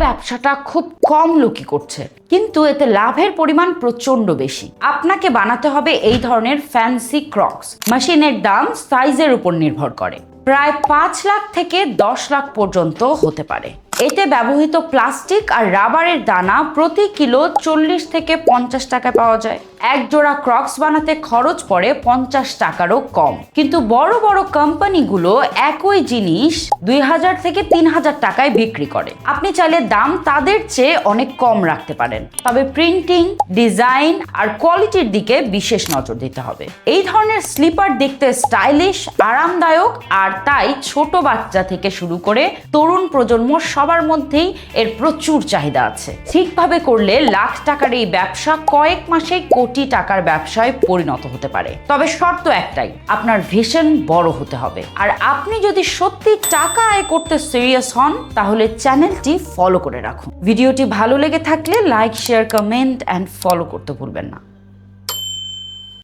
ব্যবসাটা খুব কম লোকই করছে, কিন্তু এতে লাভের পরিমাণ প্রচন্ড বেশি। আপনাকে বানাতে হবে এই ধরনের ফ্যান্সি ক্রক্স। মেশিনের দাম সাইজের উপর নির্ভর করে, প্রায় 5 লাখ থেকে 10 লাখ পর্যন্ত হতে পারে। এতে ব্যবহৃত প্লাস্টিক আর রাবারের দানা প্রতি কিলো 40 থেকে 50 টাকায় পাওয়া যায়। এক জোড়া ক্রক্স বানাতে খরচ পড়ে 50 টাকারও কম। কিন্তু বড় বড় কোম্পানিগুলো একই জিনিস 2000 থেকে 3000 টাকায় বিক্রি করে। আপনি চাইলে দাম তাদের চেয়ে অনেক কম রাখতে পারেন, তবে প্রিন্টিং, ডিজাইন আর কোয়ালিটির দিকে বিশেষ নজর দিতে হবে। এই ধরনের স্লিপার দেখতে স্টাইলিশ, আরামদায়ক, আর তাই ছোট বাচ্চা থেকে শুরু করে তরুণ প্রজন্ম সবার মধ্যেই এর প্রচুর চাহিদা আছে। ঠিকভাবে করলে লাখ টাকার এই ব্যবসা কয়েক মাসে কোটি টাকার ব্যবসায় পরিণত হতে পারে। তবে শর্ত একটাই, আপনার ভিশন বড় হতে হবে। আর আপনি যদি সত্যি টাকা আয় করতে সিরিয়াস হন, তাহলে চ্যানেলটি ফলো করে রাখুন। ভিডিওটি ভালো লেগে থাকলে like, share, comment and follow করতে ভুলবেন না।